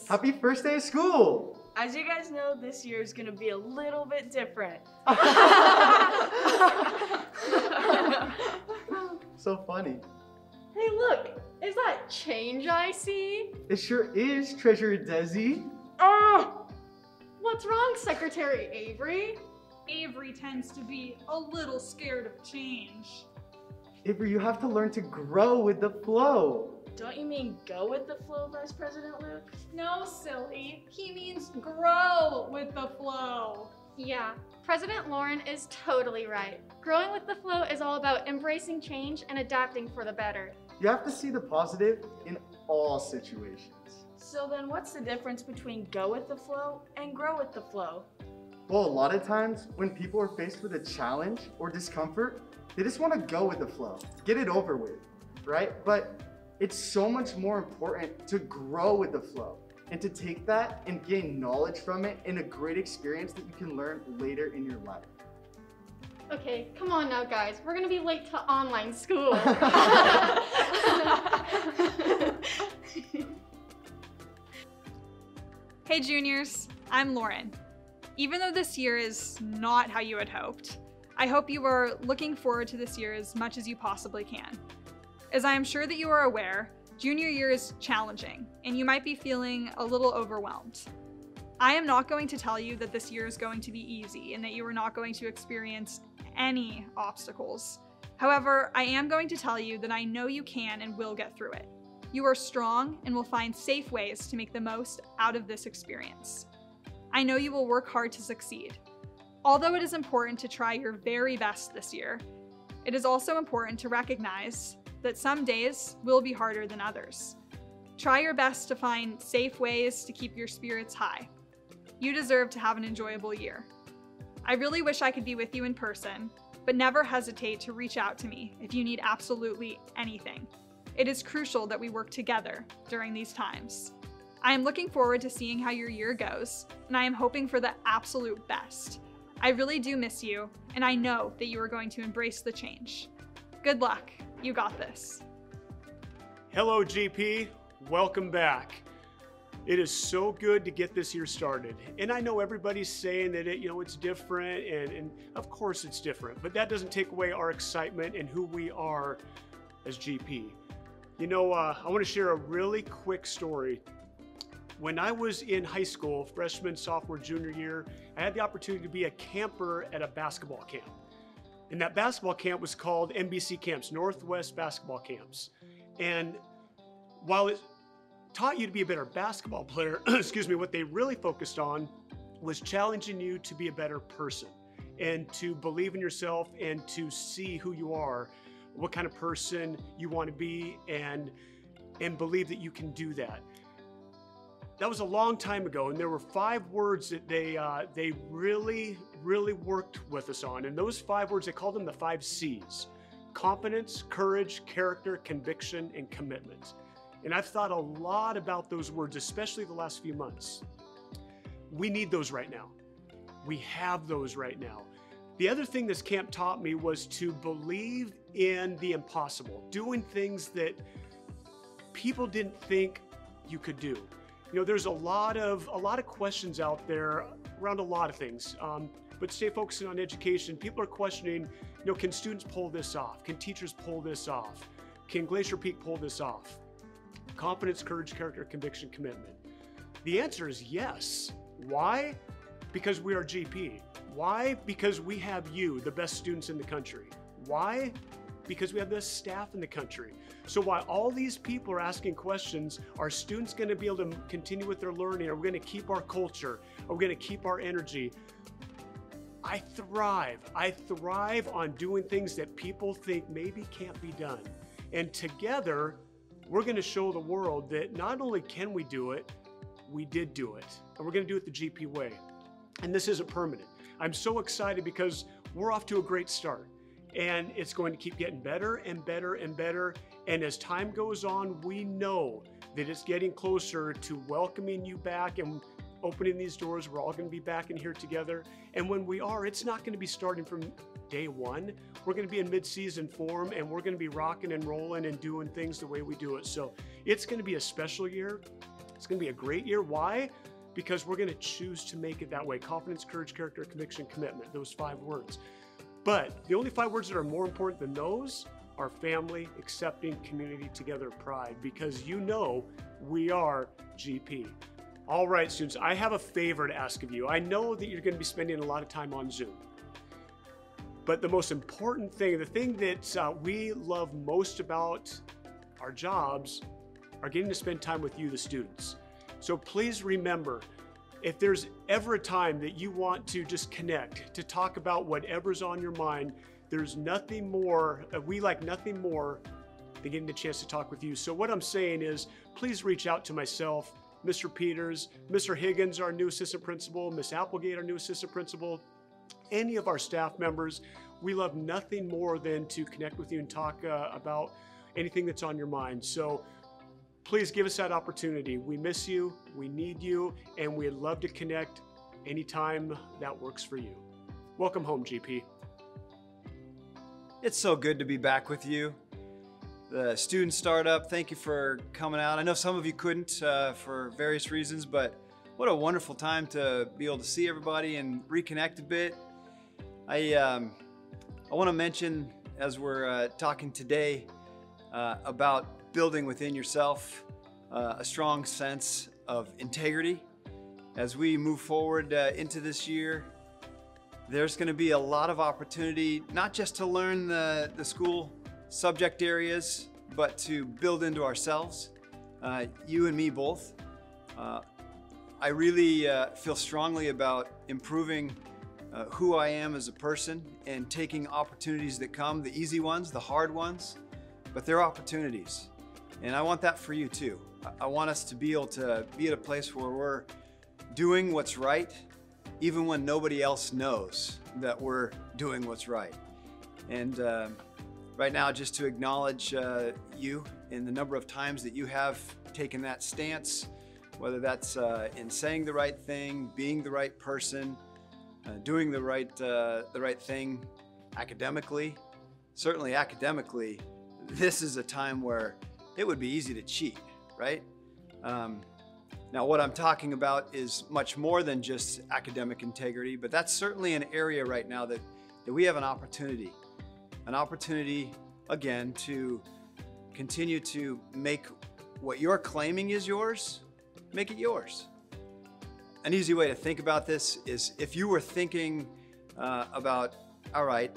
Happy first day of school! As you guys know, this year is gonna be a little bit different. So funny. Hey look, is that change I see? It sure is, Treasurer Desi. What's wrong, Secretary Avery? Avery tends to be a little scared of change. Avery, you have to learn to grow with the flow. Don't you mean go with the flow, Vice President Luke? No, silly. He means grow with the flow. Yeah, President Lauren is totally right. Growing with the flow is all about embracing change and adapting for the better. You have to see the positive in all situations. So then what's the difference between go with the flow and grow with the flow? Well, a lot of times when people are faced with a challenge or discomfort, they just want to go with the flow, get it over with, right? But it's so much more important to grow with the flow and to take that and gain knowledge from it in a great experience that you can learn later in your life. Okay, come on now guys, we're gonna be late to online school. Hey juniors, I'm Lauren. Even though this year is not how you had hoped, I hope you are looking forward to this year as much as you possibly can. As I am sure that you are aware, junior year is challenging, and you might be feeling a little overwhelmed. I am not going to tell you that this year is going to be easy and that you are not going to experience any obstacles. However, I am going to tell you that I know you can and will get through it. You are strong and will find safe ways to make the most out of this experience. I know you will work hard to succeed. Although it is important to try your very best this year, it is also important to recognize that some days will be harder than others. Try your best to find safe ways to keep your spirits high. You deserve to have an enjoyable year. I really wish I could be with you in person, but never hesitate to reach out to me if you need absolutely anything. It is crucial that we work together during these times. I am looking forward to seeing how your year goes, and I am hoping for the absolute best. I really do miss you, and I know that you are going to embrace the change. Good luck. You got this. Hello, GP. Welcome back. It is so good to get this year started. And I know everybody's saying that it's different, and of course it's different, but that doesn't take away our excitement and who we are as GP. I want to share a really quick story. When I was in high school, freshman, sophomore, junior year, I had the opportunity to be a camper at a basketball camp. And that basketball camp was called NBC Camps, Northwest Basketball Camps. And while it taught you to be a better basketball player, what they really focused on was challenging you to be a better person and to believe in yourself and to see who you are, what kind of person you want to be, and believe that you can do that. That was a long time ago, and there were 5 words that they really worked with us on. And those 5 words, they called them the 5 C's: confidence, courage, character, conviction, and commitment. And I've thought a lot about those words, especially the last few months. We need those right now. We have those right now. The other thing this camp taught me was to believe in the impossible, doing things that people didn't think you could do. There's a lot of questions out there around a lot of things, but stay focusing on education. People are questioning, can students pull this off? Can teachers pull this off? Can Glacier Peak pull this off? Confidence, courage, character, conviction, commitment. The answer is yes. Why? Because we are GP. Why? Because we have you, the best students in the country. Why? Because we have the best staff in the country. So while all these people are asking questions, are students going to be able to continue with their learning? Are we going to keep our culture? Are we going to keep our energy? I thrive on doing things that people think maybe can't be done. And together, we're going to show the world that not only can we do it, we did do it. And we're going to do it the GP way. And this isn't permanent. I'm so excited because we're off to a great start. And it's going to keep getting better and better and better. And as time goes on, we know that it's getting closer to welcoming you back and opening these doors. We're all going to be back in here together. And when we are, it's not going to be starting from day one. We're going to be in mid-season form, and we're going to be rocking and rolling and doing things the way we do it. So it's going to be a special year. It's going to be a great year. Why? Because we're going to choose to make it that way. Confidence, courage, character, conviction, commitment, those 5 words. But the only 5 words that are more important than those are family, accepting, community, together, pride, because you know we are GP. All right, students, I have a favor to ask of you. I know that you're going to be spending a lot of time on Zoom. But the most important thing, the thing that we love most about our jobs are getting to spend time with you, the students. So please remember, if there's ever a time that you want to just connect, to talk about whatever's on your mind, there's nothing more, we like nothing more than getting the chance to talk with you. So what I'm saying is, please reach out to myself, Mr. Peters, Mr. Higgins, our new assistant principal, Miss Applegate, our new assistant principal, any of our staff members. We love nothing more than to connect with you and talk about anything that's on your mind. So please give us that opportunity. We miss you, we need you, and we'd love to connect anytime that works for you. Welcome home, GP. It's so good to be back with you. The student startup, thank you for coming out. I know some of you couldn't for various reasons, but what a wonderful time to be able to see everybody and reconnect a bit. I want to mention, as we're talking today about building within yourself a strong sense of integrity. As we move forward into this year, there's going to be a lot of opportunity, not just to learn the school subject areas, but to build into ourselves, you and me both. I really feel strongly about improving who I am as a person and taking opportunities that come, the easy ones, the hard ones, but they're opportunities. And I want that for you too. I want us to be able to be at a place where we're doing what's right, even when nobody else knows that we're doing what's right. And right now, just to acknowledge you in the number of times that you have taken that stance, whether that's in saying the right thing, being the right person, doing the right thing academically. Certainly academically, this is a time where it would be easy to cheat, right? Now, what I'm talking about is much more than just academic integrity, but that's certainly an area right now that we have an opportunity again to continue to make what you're claiming is yours, make it yours. An easy way to think about this is if you were thinking about, all right,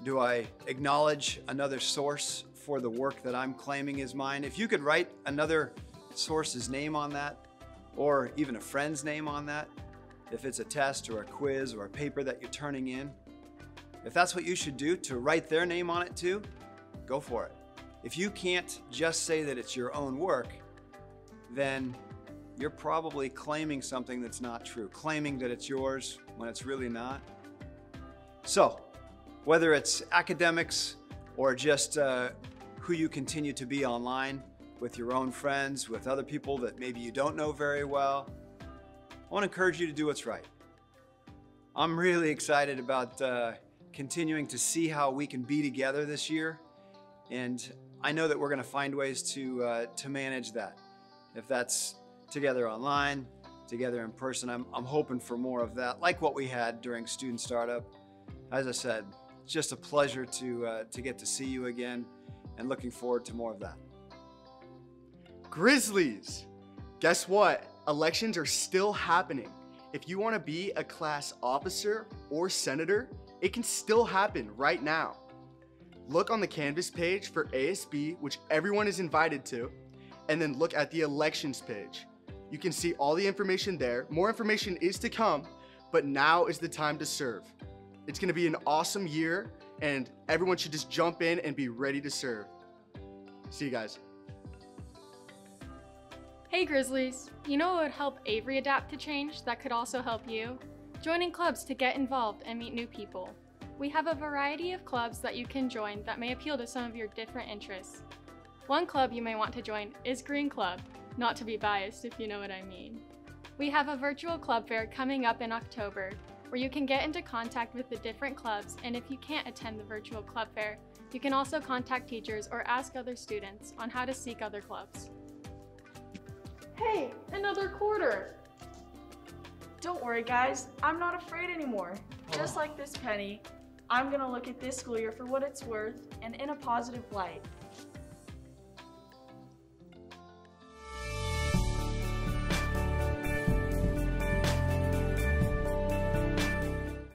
do I acknowledge another source for the work that I'm claiming is mine? If you could write another source's name on that, or even a friend's name on that, if it's a test or a quiz or a paper that you're turning in, if that's what you should do, to write their name on it too, go for it. If you can't just say that it's your own work, then you're probably claiming something that's not true, claiming that it's yours when it's really not. So, whether it's academics or just who you continue to be online with your own friends, with other people that maybe you don't know very well, I want to encourage you to do what's right. I'm really excited about continuing to see how we can be together this year, and I know that we're going to find ways to manage that. If that's together online, together in person, I'm hoping for more of that, like what we had during Student Startup. As I said, it's just a pleasure to get to see you again, and looking forward to more of that. Grizzlies! Guess what? Elections are still happening. If you want to be a class officer or senator, it can still happen right now. Look on the Canvas page for ASB, which everyone is invited to, and then look at the elections page. You can see all the information there. More information is to come, but now is the time to serve. It's going to be an awesome year, and everyone should just jump in and be ready to serve. See you guys. Hey Grizzlies, you know what would help Avery adapt to change that could also help you? Joining clubs to get involved and meet new people. We have a variety of clubs that you can join that may appeal to some of your different interests. One club you may want to join is Green Club, not to be biased if you know what I mean. We have a virtual club fair coming up in October where you can get into contact with the different clubs, and if you can't attend the virtual club fair, you can also contact teachers or ask other students on how to seek other clubs. Hey, another quarter. Don't worry, guys. I'm not afraid anymore. Just like this penny, I'm gonna look at this school year for what it's worth and in a positive light.